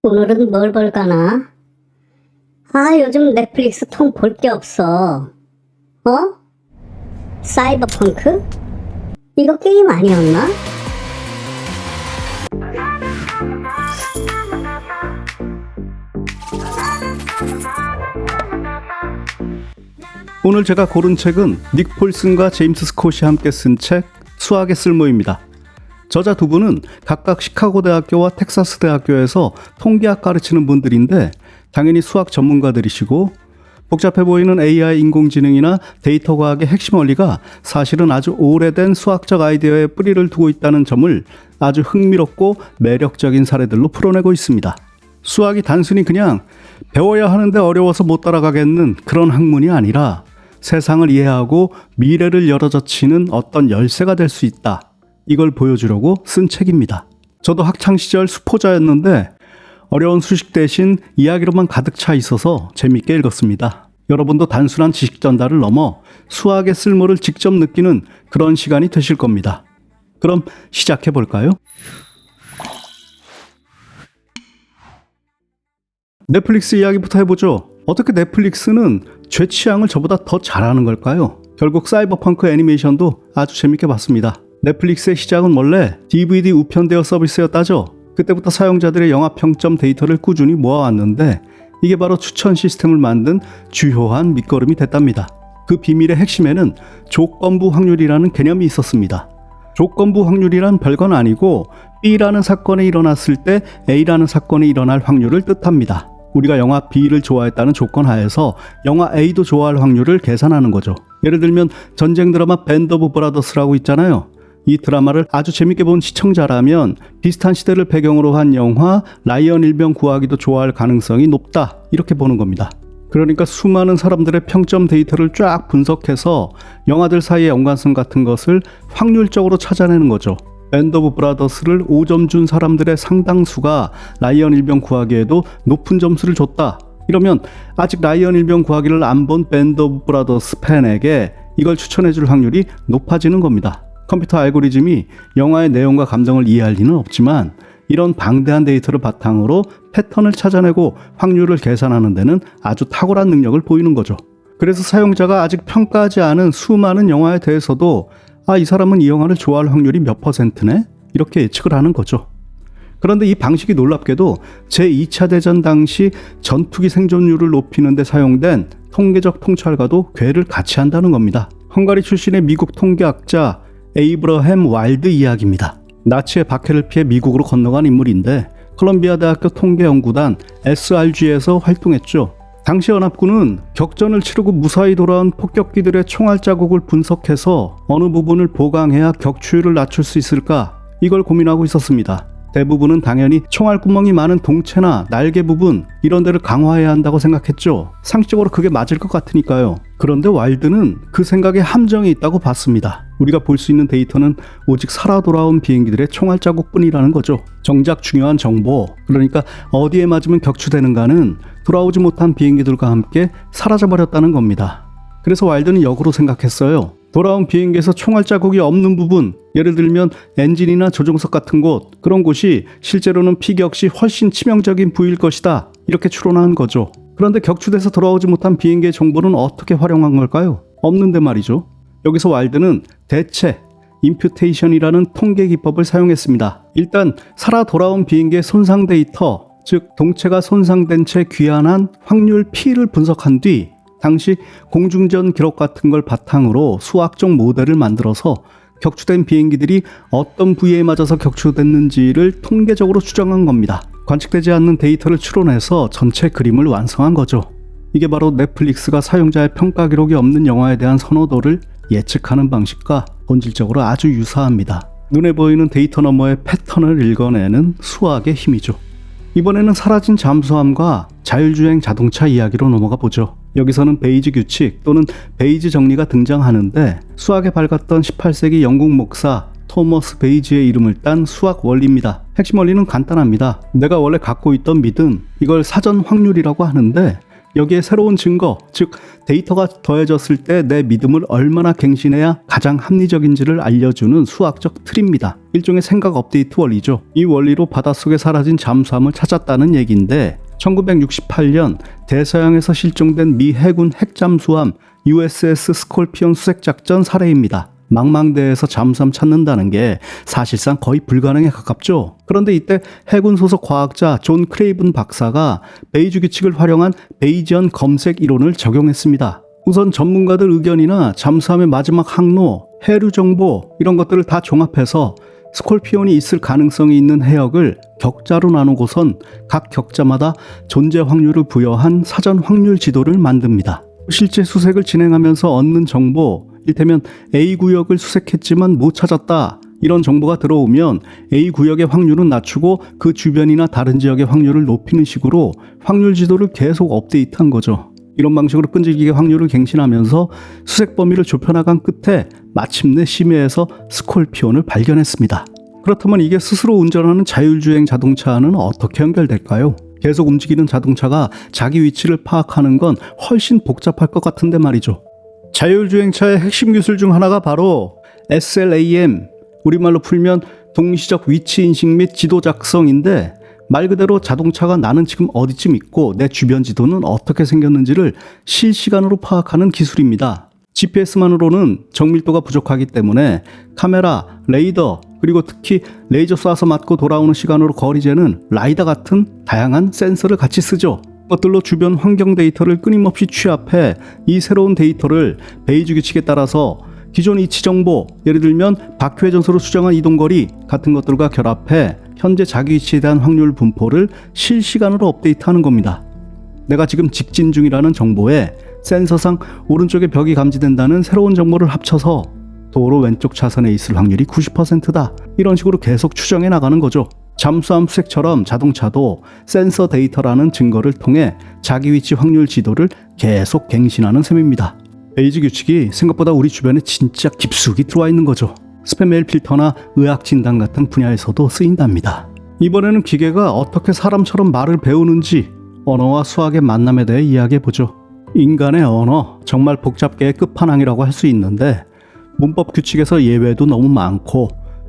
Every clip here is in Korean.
오늘은 뭘 볼까나? 요즘 넷플릭스 통 볼 게 없어. 사이버펑크? 이거 게임 아니었나? 오늘 제가 고른 책은 닉 폴슨과 제임스 스콧이 함께 쓴 책 수학의 쓸모입니다. 저자 두 분은 각각 시카고 대학교와 텍사스 대학교에서 통계학 가르치는 분들인데 당연히 수학 전문가들이시고 복잡해 보이는 AI 인공지능이나 데이터 과학의 핵심 원리가 사실은 아주 오래된 수학적 아이디어에 뿌리를 두고 있다는 점을 아주 흥미롭고 매력적인 사례들로 풀어내고 있습니다. 수학이 단순히 그냥 배워야 하는데 어려워서 못 따라가겠는 그런 학문이 아니라 세상을 이해하고 미래를 열어젖히는 어떤 열쇠가 될 수 있다. 이걸 보여주려고 쓴 책입니다. 저도 학창시절 수포자였는데 어려운 수식 대신 이야기로만 가득 차 있어서 재밌게 읽었습니다. 여러분도 단순한 지식 전달을 넘어 수학의 쓸모를 직접 느끼는 그런 시간이 되실 겁니다. 그럼 시작해 볼까요? 넷플릭스 이야기부터 해보죠. 어떻게 넷플릭스는 제 취향을 저보다 더 잘하는 걸까요? 결국 사이버펑크 애니메이션도 아주 재밌게 봤습니다. 넷플릭스의 시작은 원래 DVD 우편 대여 서비스였다죠. 그때부터 사용자들의 영화 평점 데이터를 꾸준히 모아왔는데 이게 바로 추천 시스템을 만든 주요한 밑거름이 됐답니다. 그 비밀의 핵심에는 조건부 확률이라는 개념이 있었습니다. 조건부 확률이란 별건 아니고 B라는 사건이 일어났을 때 A라는 사건이 일어날 확률을 뜻합니다. 우리가 영화 B를 좋아했다는 조건 하에서 영화 A도 좋아할 확률을 계산하는 거죠. 예를 들면 전쟁 드라마 밴드 오브 브라더스라고 있잖아요. 이 드라마를 아주 재밌게 본 시청자라면 비슷한 시대를 배경으로 한 영화 라이언 일병 구하기도 좋아할 가능성이 높다, 이렇게 보는 겁니다. 그러니까 수많은 사람들의 평점 데이터를 쫙 분석해서 영화들 사이의 연관성 같은 것을 확률적으로 찾아내는 거죠. 밴드 오브 브라더스를 5점 준 사람들의 상당수가 라이언 일병 구하기에도 높은 점수를 줬다. 이러면 아직 라이언 일병 구하기를 안 본 밴드 오브 브라더스 팬에게 이걸 추천해줄 확률이 높아지는 겁니다. 컴퓨터 알고리즘이 영화의 내용과 감정을 이해할 리는 없지만 이런 방대한 데이터를 바탕으로 패턴을 찾아내고 확률을 계산하는 데는 아주 탁월한 능력을 보이는 거죠. 그래서 사용자가 아직 평가하지 않은 수많은 영화에 대해서도 이 사람은 이 영화를 좋아할 확률이 몇 %네? 이렇게 예측을 하는 거죠. 그런데 이 방식이 놀랍게도 제2차 대전 당시 전투기 생존율을 높이는 데 사용된 통계적 통찰과도 궤를 같이 한다는 겁니다. 헝가리 출신의 미국 통계학자 에이브러햄 와일드 이야기입니다. 나치의 박해를 피해 미국으로 건너간 인물인데 콜롬비아 대학교 통계연구단 SRG에서 활동했죠. 당시 연합군은 격전을 치르고 무사히 돌아온 폭격기들의 총알 자국을 분석해서 어느 부분을 보강해야 격추율을 낮출 수 있을까, 이걸 고민하고 있었습니다. 대부분은 당연히 총알 구멍이 많은 동체나 날개 부분 이런 데를 강화해야 한다고 생각했죠. 상식적으로 그게 맞을 것 같으니까요. 그런데 와일드는 그 생각에 함정이 있다고 봤습니다. 우리가 볼 수 있는 데이터는 오직 살아 돌아온 비행기들의 총알 자국뿐이라는 거죠. 정작 중요한 정보, 그러니까 어디에 맞으면 격추되는가는 돌아오지 못한 비행기들과 함께 사라져버렸다는 겁니다. 그래서 와일드는 역으로 생각했어요. 돌아온 비행기에서 총알 자국이 없는 부분, 예를 들면 엔진이나 조종석 같은 곳, 그런 곳이 실제로는 피격 시 훨씬 치명적인 부위일 것이다, 이렇게 추론한 거죠. 그런데 격추돼서 돌아오지 못한 비행기의 정보는 어떻게 활용한 걸까요? 없는데 말이죠. 여기서 와일드는 대체, 임퓨테이션이라는 통계 기법을 사용했습니다. 일단 살아 돌아온 비행기의 손상 데이터, 즉 동체가 손상된 채 귀환한 확률 P를 분석한 뒤 당시 공중전 기록 같은 걸 바탕으로 수학적 모델을 만들어서 격추된 비행기들이 어떤 부위에 맞아서 격추됐는지를 통계적으로 추정한 겁니다. 관측되지 않는 데이터를 추론해서 전체 그림을 완성한 거죠. 이게 바로 넷플릭스가 사용자의 평가 기록이 없는 영화에 대한 선호도를 예측하는 방식과 본질적으로 아주 유사합니다. 눈에 보이는 데이터 너머의 패턴을 읽어내는 수학의 힘이죠. 이번에는 사라진 잠수함과 자율주행 자동차 이야기로 넘어가 보죠. 여기서는 베이지 규칙 또는 베이지 정리가 등장하는데 수학에 밝았던 18세기 영국 목사 토머스 베이지의 이름을 딴 수학 원리입니다. 핵심 원리는 간단합니다. 내가 원래 갖고 있던 믿음, 이걸 사전 확률이라고 하는데 여기에 새로운 증거, 즉 데이터가 더해졌을 때 내 믿음을 얼마나 갱신해야 가장 합리적인지를 알려주는 수학적 틀입니다. 일종의 생각 업데이트 원리죠. 이 원리로 바닷속에 사라진 잠수함을 찾았다는 얘기인데 1968년 대서양에서 실종된 미 해군 핵잠수함 USS 스콜피온 수색작전 사례입니다. 망망대해에서 잠수함 찾는다는 게 사실상 거의 불가능에 가깝죠. 그런데 이때 해군 소속 과학자 존 크레이븐 박사가 베이지 규칙을 활용한 베이지언 검색 이론을 적용했습니다. 우선 전문가들 의견이나 잠수함의 마지막 항로, 해류 정보 이런 것들을 다 종합해서 스콜피온이 있을 가능성이 있는 해역을 격자로 나누고선 각 격자마다 존재 확률을 부여한 사전 확률 지도를 만듭니다. 실제 수색을 진행하면서 얻는 정보, 이를테면 A 구역을 수색했지만 못 찾았다. 이런 정보가 들어오면 A 구역의 확률은 낮추고 그 주변이나 다른 지역의 확률을 높이는 식으로 확률 지도를 계속 업데이트한 거죠. 이런 방식으로 끈질기게 확률을 갱신하면서 수색 범위를 좁혀나간 끝에 마침내 심해에서 스콜피온을 발견했습니다. 그렇다면 이게 스스로 운전하는 자율주행 자동차와는 어떻게 연결될까요? 계속 움직이는 자동차가 자기 위치를 파악하는 건 훨씬 복잡할 것 같은데 말이죠. 자율주행차의 핵심 기술 중 하나가 바로 SLAM, 우리말로 풀면 동시적 위치인식 및 지도 작성인데 말 그대로 자동차가 나는 지금 어디쯤 있고 내 주변 지도는 어떻게 생겼는지를 실시간으로 파악하는 기술입니다. GPS만으로는 정밀도가 부족하기 때문에 카메라, 레이더, 그리고 특히 레이저 쏴서 맞고 돌아오는 시간으로 거리 재는 라이다 같은 다양한 센서를 같이 쓰죠. 것들로 주변 환경 데이터를 끊임없이 취합해 이 새로운 데이터를 베이지 규칙에 따라서 기존 위치 정보, 예를 들면 바퀴회전소로 수정한 이동거리 같은 것들과 결합해 현재 자기 위치에 대한 확률 분포를 실시간으로 업데이트하는 겁니다. 내가 지금 직진 중이라는 정보에 센서상 오른쪽에 벽이 감지된다는 새로운 정보를 합쳐서 도로 왼쪽 차선에 있을 확률이 90%다. 이런 식으로 계속 추정해 나가는 거죠. 잠수함 수색처럼 자동차도 센서 데이터라는 증거를 통해 자기 위치 확률 지도를 계속 갱신하는 셈입니다. 베이지 규칙이 생각보다 우리 주변에 진짜 깊숙이 들어와 있는 거죠. 스팸 메일 필터나 의학 진단 같은 분야에서도 쓰인답니다. 이번에는 기계가 어떻게 사람처럼 말을 배우는지 언어와 수학의 만남에 대해 이야기해 보죠. 인간의 언어, 정말 복잡계의 끝판왕이라고 할 수 있는데 문법 규칙에서 예외도 너무 많고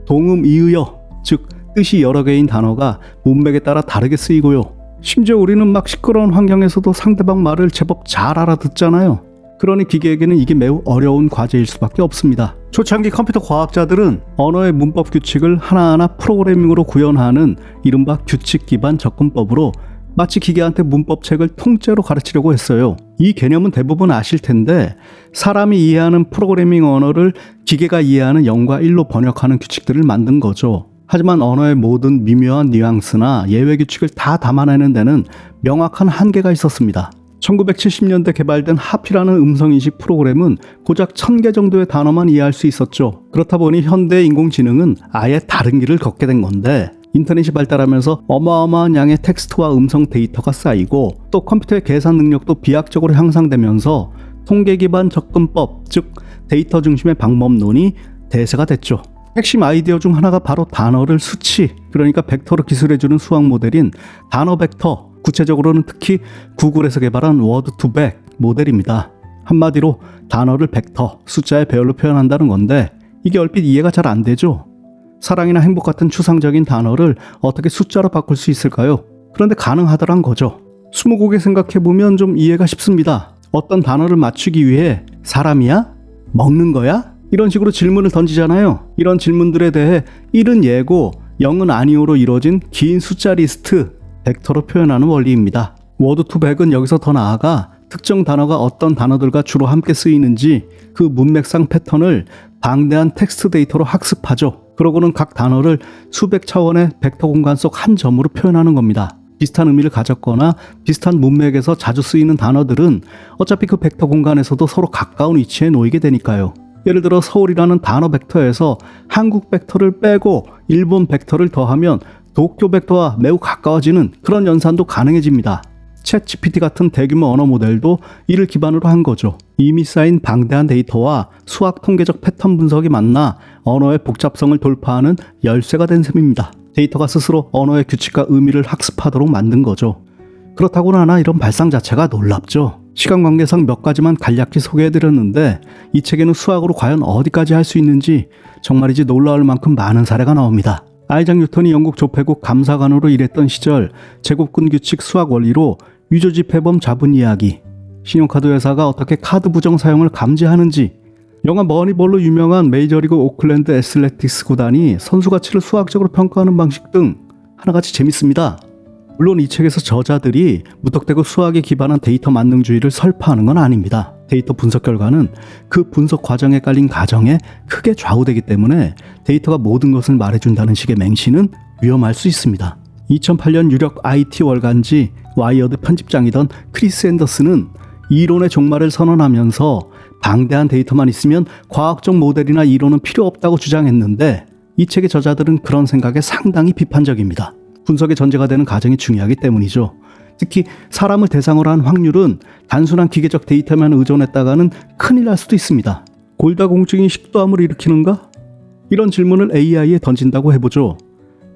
동음 이의어, 즉 뜻이 여러 개인 단어가 문맥에 따라 다르게 쓰이고요. 심지어 우리는 막 시끄러운 환경에서도 상대방 말을 제법 잘 알아듣잖아요. 그러니 기계에게는 이게 매우 어려운 과제일 수밖에 없습니다. 초창기 컴퓨터 과학자들은 언어의 문법 규칙을 하나하나 프로그래밍으로 구현하는 이른바 규칙 기반 접근법으로 마치 기계한테 문법책을 통째로 가르치려고 했어요. 이 개념은 대부분 아실 텐데 사람이 이해하는 프로그래밍 언어를 기계가 이해하는 0과 1로 번역하는 규칙들을 만든 거죠. 하지만 언어의 모든 미묘한 뉘앙스나 예외 규칙을 다 담아내는 데는 명확한 한계가 있었습니다. 1970년대 개발된 하피라는 음성인식 프로그램은 고작 1000개 정도의 단어만 이해할 수 있었죠. 그렇다 보니 현대 인공지능은 아예 다른 길을 걷게 된 건데 인터넷이 발달하면서 어마어마한 양의 텍스트와 음성 데이터가 쌓이고 또 컴퓨터의 계산 능력도 비약적으로 향상되면서 통계 기반 접근법, 즉 데이터 중심의 방법론이 대세가 됐죠. 핵심 아이디어 중 하나가 바로 단어를 수치, 그러니까 벡터로 기술해주는 수학 모델인 단어 벡터, 구체적으로는 특히 구글에서 개발한 워드 투 벡 모델입니다. 한마디로 단어를 벡터, 숫자의 배열로 표현한다는 건데 이게 얼핏 이해가 잘 안 되죠. 사랑이나 행복 같은 추상적인 단어를 어떻게 숫자로 바꿀 수 있을까요? 그런데 가능하더란 거죠. 스무고개 생각해보면 좀 이해가 쉽습니다. 어떤 단어를 맞추기 위해 사람이야? 먹는 거야? 이런 식으로 질문을 던지잖아요. 이런 질문들에 대해 1은 예고 0은 아니오로 이루어진 긴 숫자 리스트, 벡터로 표현하는 원리입니다. 워드 투 벡은 여기서 더 나아가 특정 단어가 어떤 단어들과 주로 함께 쓰이는지 그 문맥상 패턴을 방대한 텍스트 데이터로 학습하죠. 그러고는 각 단어를 수백 차원의 벡터 공간 속 한 점으로 표현하는 겁니다. 비슷한 의미를 가졌거나 비슷한 문맥에서 자주 쓰이는 단어들은 어차피 그 벡터 공간에서도 서로 가까운 위치에 놓이게 되니까요. 예를 들어 서울이라는 단어 벡터에서 한국 벡터를 빼고 일본 벡터를 더하면 도쿄 벡터와 매우 가까워지는 그런 연산도 가능해집니다. 챗 GPT 같은 대규모 언어 모델도 이를 기반으로 한 거죠. 이미 쌓인 방대한 데이터와 수학 통계적 패턴 분석이 만나 언어의 복잡성을 돌파하는 열쇠가 된 셈입니다. 데이터가 스스로 언어의 규칙과 의미를 학습하도록 만든 거죠. 그렇다고는 하나 이런 발상 자체가 놀랍죠. 시간 관계상 몇 가지만 간략히 소개해드렸는데 이 책에는 수학으로 과연 어디까지 할 수 있는지 정말이지 놀라울 만큼 많은 사례가 나옵니다. 아이작 뉴턴이 영국 조폐국 감사관으로 일했던 시절 제곱근 규칙 수학 원리로 위조지폐범 잡은 이야기, 신용카드 회사가 어떻게 카드 부정 사용을 감지하는지, 영화 머니볼로 유명한 메이저리그 오클랜드 애슬레틱스 구단이 선수 가치를 수학적으로 평가하는 방식 등 하나같이 재밌습니다. 물론 이 책에서 저자들이 무턱대고 수학에 기반한 데이터 만능주의를 설파하는 건 아닙니다. 데이터 분석 결과는 그 분석 과정에 깔린 가정에 크게 좌우되기 때문에 데이터가 모든 것을 말해준다는 식의 맹신은 위험할 수 있습니다. 2008년 유력 IT 월간지 와이어드 편집장이던 크리스 앤더슨은 이론의 종말을 선언하면서 방대한 데이터만 있으면 과학적 모델이나 이론은 필요 없다고 주장했는데 이 책의 저자들은 그런 생각에 상당히 비판적입니다. 분석의 전제가 되는 가정이 중요하기 때문이죠. 특히 사람을 대상으로 한 확률은 단순한 기계적 데이터만 의존했다가는 큰일 날 수도 있습니다. 골다공증이 식도암을 일으키는가? 이런 질문을 AI에 던진다고 해보죠.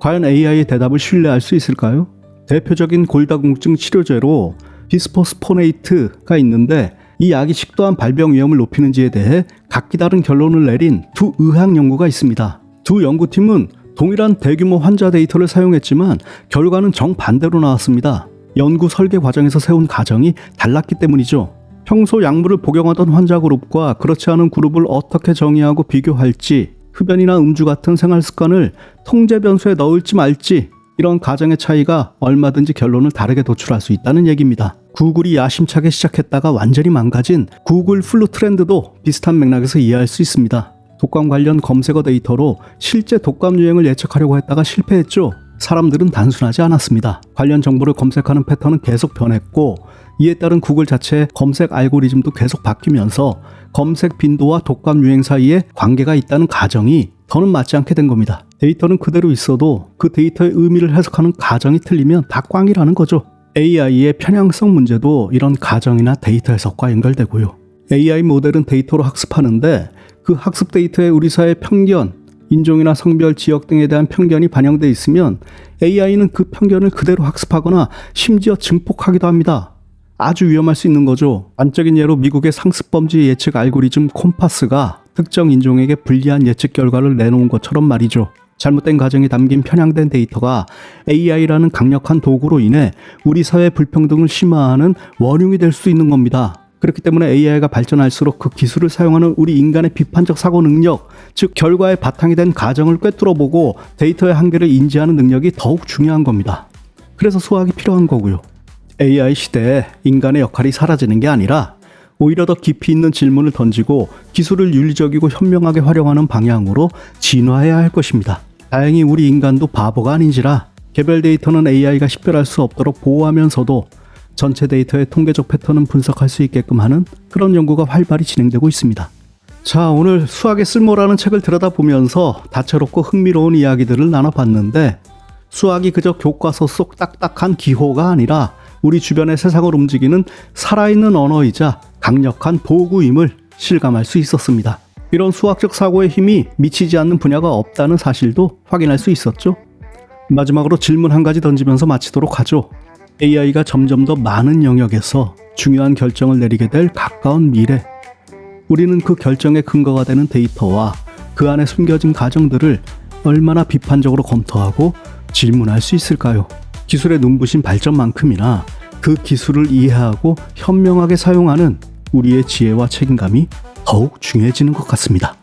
과연 AI의 대답을 신뢰할 수 있을까요? 대표적인 골다공증 치료제로 비스포스포네이트가 있는데 이 약이 식도암 발병 위험을 높이는지에 대해 각기 다른 결론을 내린 두 의학 연구가 있습니다. 두 연구팀은 동일한 대규모 환자 데이터를 사용했지만 결과는 정반대로 나왔습니다. 연구 설계 과정에서 세운 가정이 달랐기 때문이죠. 평소 약물을 복용하던 환자 그룹과 그렇지 않은 그룹을 어떻게 정의하고 비교할지, 흡연이나 음주 같은 생활 습관을 통제 변수에 넣을지 말지, 이런 가정의 차이가 얼마든지 결론을 다르게 도출할 수 있다는 얘기입니다. 구글이 야심차게 시작했다가 완전히 망가진 구글 플루 트렌드도 비슷한 맥락에서 이해할 수 있습니다. 독감 관련 검색어 데이터로 실제 독감 유행을 예측하려고 했다가 실패했죠. 사람들은 단순하지 않았습니다. 관련 정보를 검색하는 패턴은 계속 변했고 이에 따른 구글 자체의 검색 알고리즘도 계속 바뀌면서 검색 빈도와 독감 유행 사이에 관계가 있다는 가정이 더는 맞지 않게 된 겁니다. 데이터는 그대로 있어도 그 데이터의 의미를 해석하는 가정이 틀리면 다 꽝이라는 거죠. AI의 편향성 문제도 이런 가정이나 데이터 해석과 연결되고요. AI 모델은 데이터로 학습하는데 그 학습 데이터에 우리 사회의 편견, 인종이나 성별, 지역 등에 대한 편견이 반영돼 있으면 AI는 그 편견을 그대로 학습하거나 심지어 증폭하기도 합니다. 아주 위험할 수 있는 거죠. 단적인 예로 미국의 상습범죄 예측 알고리즘 콤파스가 특정 인종에게 불리한 예측 결과를 내놓은 것처럼 말이죠. 잘못된 가정이 담긴 편향된 데이터가 AI라는 강력한 도구로 인해 우리 사회의 불평등을 심화하는 원흉이 될 수 있는 겁니다. 그렇기 때문에 AI가 발전할수록 그 기술을 사용하는 우리 인간의 비판적 사고 능력, 즉 결과의 바탕이 된 가정을 꿰뚫어보고 데이터의 한계를 인지하는 능력이 더욱 중요한 겁니다. 그래서 수학이 필요한 거고요. AI 시대에 인간의 역할이 사라지는 게 아니라 오히려 더 깊이 있는 질문을 던지고 기술을 윤리적이고 현명하게 활용하는 방향으로 진화해야 할 것입니다. 다행히 우리 인간도 바보가 아닌지라 개별 데이터는 AI가 식별할 수 없도록 보호하면서도 전체 데이터의 통계적 패턴은 분석할 수 있게끔 하는 그런 연구가 활발히 진행되고 있습니다. 자, 오늘 수학의 쓸모라는 책을 들여다보면서 다채롭고 흥미로운 이야기들을 나눠봤는데 수학이 그저 교과서 속 딱딱한 기호가 아니라 우리 주변의 세상을 움직이는 살아있는 언어이자 강력한 도구임을 실감할 수 있었습니다. 이런 수학적 사고의 힘이 미치지 않는 분야가 없다는 사실도 확인할 수 있었죠. 마지막으로 질문 한 가지 던지면서 마치도록 하죠. AI가 점점 더 많은 영역에서 중요한 결정을 내리게 될 가까운 미래, 우리는 그 결정의 근거가 되는 데이터와 그 안에 숨겨진 가정들을 얼마나 비판적으로 검토하고 질문할 수 있을까요? 기술의 눈부신 발전만큼이나 그 기술을 이해하고 현명하게 사용하는 우리의 지혜와 책임감이 더욱 중요해지는 것 같습니다.